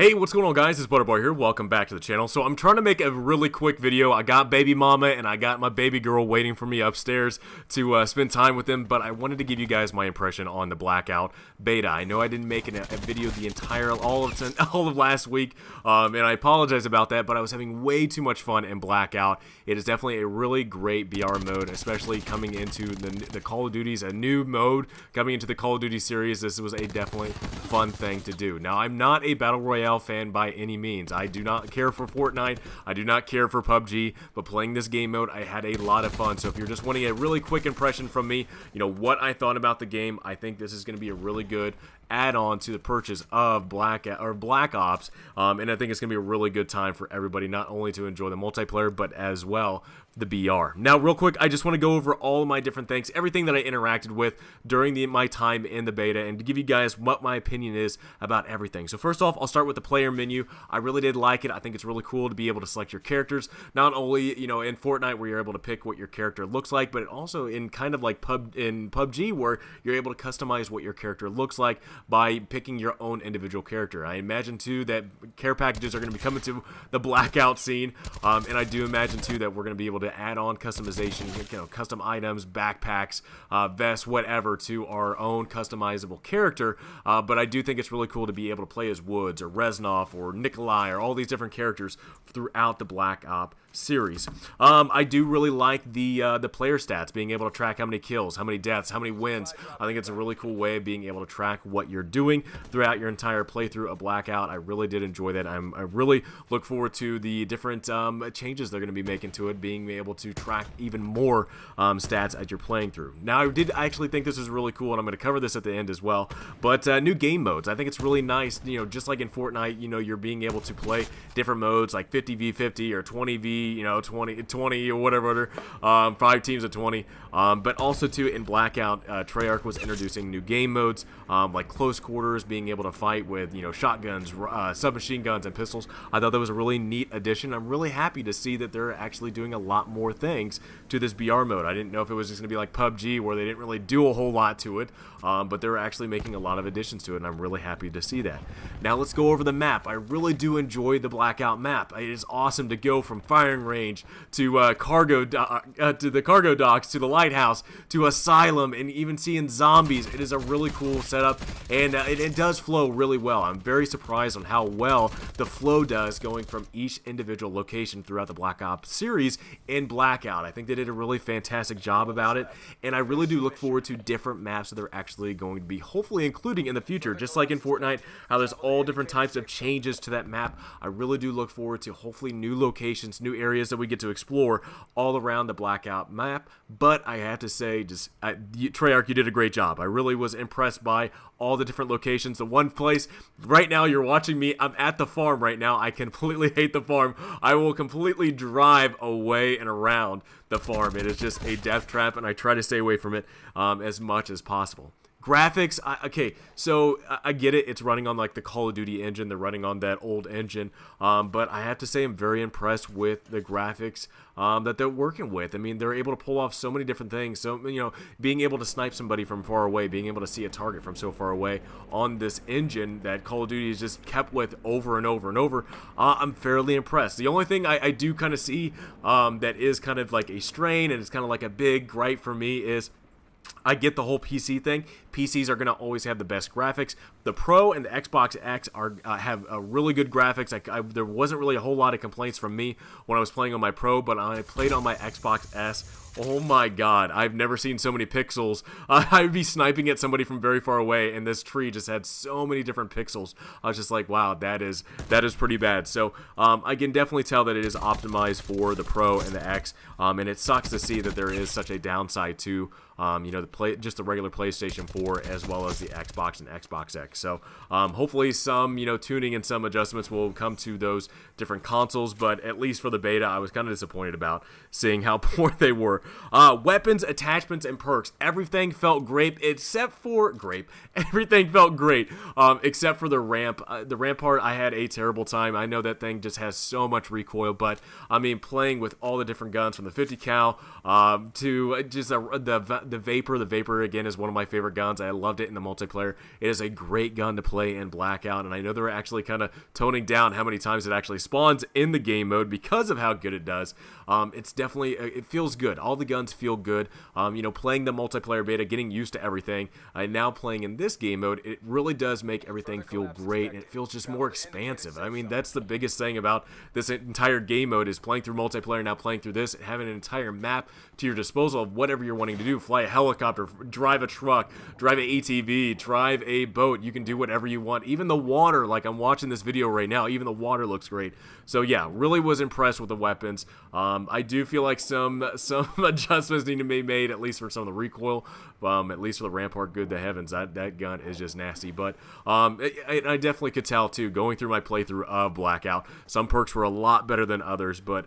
Hey, what's going on, guys? It's Butterboy here. Welcome back to the channel. So I'm trying to make a really quick video. I got baby mama and I got my baby girl waiting for me upstairs to spend time with them, but I wanted to give you guys my impression on the Blackout Beta. I know I didn't make a video the entire all of last week, and I apologize about that, but I was having way too much fun in Blackout. It is definitely a really great BR mode, especially coming into the Call of Duty's a new mode coming into the Call of Duty series. This was a definitely fun thing to do. Now, I'm not a Battle Royale fan by any means. I do not care for Fortnite. I do not care for PUBG, but playing this game mode, I had a lot of fun. So if you're just wanting a really quick impression from me, you know, what I thought about the game, I think this is going to be a really good add-on to the purchase of Black Ops, and I think it's going to be a really good time for everybody, not only to enjoy the multiplayer, but as well the BR. Now, real quick, I just want to go over all of my different things, everything that I interacted with during my time in the beta, and to give you guys what my opinion is about everything. So first off, I'll start with the player menu. I really did like it. I think it's really cool to be able to select your characters, not only, you know, in Fortnite where you're able to pick what your character looks like, but also in kind of like PUBG where you're able to customize what your character looks like by picking your own individual character. I imagine too that care packages are going to be coming to the Blackout scene, and I do imagine too that we're going to be able to add on customization, you know, custom items, backpacks, vests, whatever, to our own customizable character. But I do think it's really cool to be able to play as Woods or Reznov or Nikolai or all these different characters throughout the Black Ops series. I do really like the player stats, being able to track how many kills, how many deaths, how many wins. I think it's a really cool way of being able to track what you're doing throughout your entire playthrough of Blackout. I really did enjoy that. I really look forward to the different changes they're going to be making to it, being able to track even more stats as you're playing through. Now, I did actually think this is really cool, and I'm going to cover this at the end as well, but new game modes. I think it's really nice, you know, just like in Fortnite, you know, you're being able to play different modes like 50v50 or 20v, you know, 20 or whatever, 5 teams of 20, but also too in Blackout, Treyarch was introducing new game modes like close quarters, being able to fight with, you know, shotguns, submachine guns, and pistols. I thought that was a really neat addition. I'm really happy to see that they're actually doing a lot more things to this BR mode. I didn't know if it was just going to be like PUBG where they didn't really do a whole lot to it, but they're actually making a lot of additions to it, and I'm really happy to see that. Now let's go over the map. I really do enjoy the Blackout map. It is awesome to go from firing range to the cargo docks, to the lighthouse, to asylum, and even seeing zombies. It is a really cool setup, and it does flow really well. I'm very surprised on how well the flow does going from each individual location throughout the Black Ops series in Blackout. I think they did a really fantastic job about it, and I really do look forward to different maps that they're actually going to be hopefully including in the future, just like in Fortnite, how there's all different types of changes to that map. I really do look forward to hopefully new locations, new areas that we get to explore all around the Blackout map. But I have to say, Treyarch, you did a great job. I really was impressed by all the different locations. The one place right now you're watching me, I'm at the farm right now. I completely hate the farm. I will completely drive away and around the farm. It is just a death trap, and I try to stay away from it as much as possible. Graphics, okay, so I get it. It's running on like the Call of Duty engine. They're running on that old engine, but I have to say I'm very impressed with the graphics that they're working with. I mean, they're able to pull off so many different things. So, you know, being able to snipe somebody from far away, being able to see a target from so far away on this engine that Call of Duty is just kept with over and over and over, I'm fairly impressed. The only thing I do kind of see that is kind of like a strain, and it's kind of like a big gripe for me, is I get the whole PC thing. PCs are going to always have the best graphics. The Pro and the Xbox X have really good graphics. There wasn't really a whole lot of complaints from me when I was playing on my Pro, but I played on my Xbox S. Oh my god, I've never seen so many pixels. I'd be sniping at somebody from very far away, and this tree just had so many different pixels. I was just like, wow, that is pretty bad. So I can definitely tell that it is optimized for the Pro and the X, and it sucks to see that there is such a downside to you know, just the regular PlayStation 4 as well as the Xbox and Xbox X. So hopefully some, you know, tuning and some adjustments will come to those different consoles, but at least for the beta, I was kind of disappointed about seeing how poor they were. for. Weapons, attachments, and perks. Everything felt great except for Everything felt great except for the ramp. The ramp part, I had a terrible time. I know that thing just has so much recoil, but I mean, playing with all the different guns from the 50 cal to just the Vapor. The Vapor again is one of my favorite guns. I loved it in the multiplayer. It is a great gun to play in Blackout, and I know they're actually kind of toning down how many times it actually spawns in the game mode because of how good it does. It's definitely, it feels good. All the guns feel good. You know, playing the multiplayer beta, getting used to everything, now playing in this game mode, it really does make everything feel great, and it feels just more expansive. I mean, that's the biggest thing about this entire game mode is playing through multiplayer, now playing through this, having an entire map to your disposal of whatever you're wanting to do. Fly a helicopter, drive a truck, drive an ATV, drive a boat. You can do whatever you want. Even the water, like I'm watching this video right now, even the water looks great. So yeah, really was impressed with the weapons. I do feel like some adjustments need to be made, at least for some of the recoil, at least for the Rampart. Good to heavens, that gun is just nasty. But I definitely could tell too, going through my playthrough of Blackout, some perks were a lot better than others, but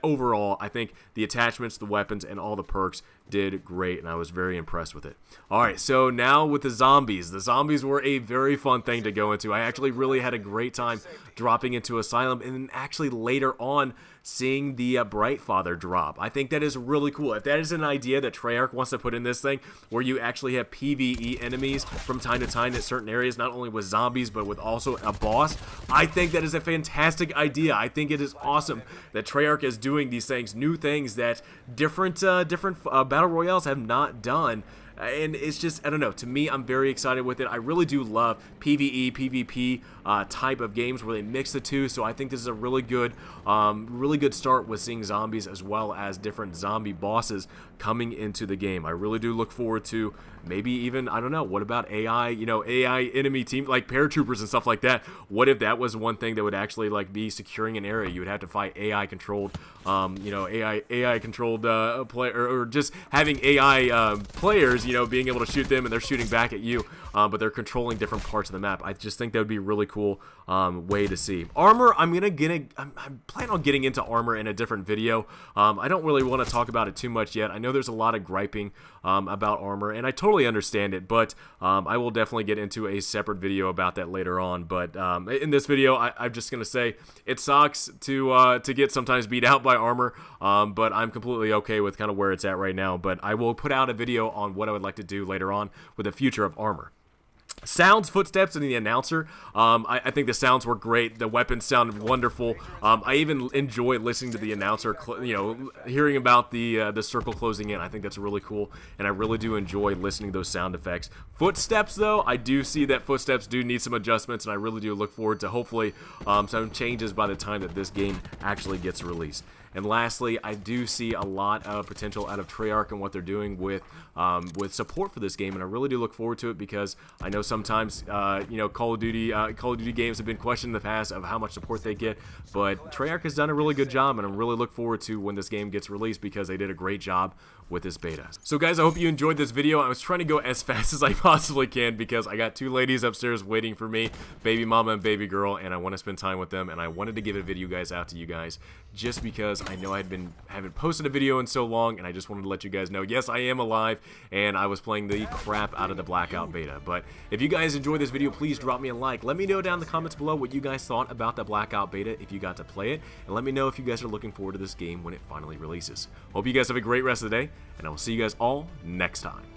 overall, I think the attachments, the weapons, and all the perks did great, and I was very impressed with it. Alright, so now with the zombies. The zombies were a very fun thing to go into. I actually really had a great time dropping into Asylum, and then actually later on seeing the Bright Father drop. I think that is really cool. If that is an idea that Treyarch wants to put in this thing, where you actually have PvE enemies from time to time in certain areas, not only with zombies, but with also a boss, I think that is a fantastic idea. I think it is awesome that Treyarch is doing these things, new things that different Battle Royales have not done. And it's just, I don't know, to me, I'm very excited with it. I really do love PvE, PvP type of games where they mix the two, so I think this is a really good start with seeing zombies as well as different zombie bosses coming into the game. I really do look forward to maybe even, I don't know, what about AI, you know, AI enemy team, like paratroopers and stuff like that. What if that was one thing that would actually like be securing an area? You would have to fight AI controlled, you know, AI controlled player, or just having AI players, you know, being able to shoot them and they're shooting back at you, but they're controlling different parts of the map. I just think that would be a really cool way to see. Armor, I'm planning on getting into armor in a different video. I don't really want to talk about it too much yet. I know there's a lot of griping about armor, and I totally understand it, but I will definitely get into a separate video about that later on. But in this video, I'm just going to say it sucks to get sometimes beat out by armor, but I'm completely okay with kind of where it's at right now. But I will put out a video on what I would like to do later on with the future of armor. Sounds, footsteps, and the announcer. I think the sounds were great. The weapons sounded wonderful. I even enjoy listening to the announcer, you know, hearing about the circle closing in. I think that's really cool, and I really do enjoy listening to those sound effects. Footsteps, though, I do see that footsteps do need some adjustments, and I really do look forward to hopefully some changes by the time that this game actually gets released. And lastly, I do see a lot of potential out of Treyarch and what they're doing with support for this game, and I really do look forward to it because I know sometimes you know, Call of Duty games have been questioned in the past of how much support they get, but Treyarch has done a really good job, and I really look forward to when this game gets released because they did a great job with this beta. So guys, I hope you enjoyed this video. I was trying to go as fast as I possibly can because I got two ladies upstairs waiting for me, baby mama and baby girl, and I want to spend time with them, and I wanted to give a video guys out to you guys just because I know I haven't posted a video in so long, and I just wanted to let you guys know, yes, I am alive, and I was playing the crap out of the Blackout Beta. But if you guys enjoyed this video, please drop me a like. Let me know down in the comments below what you guys thought about the Blackout Beta if you got to play it, and let me know if you guys are looking forward to this game when it finally releases. Hope you guys have a great rest of the day, and I will see you guys all next time.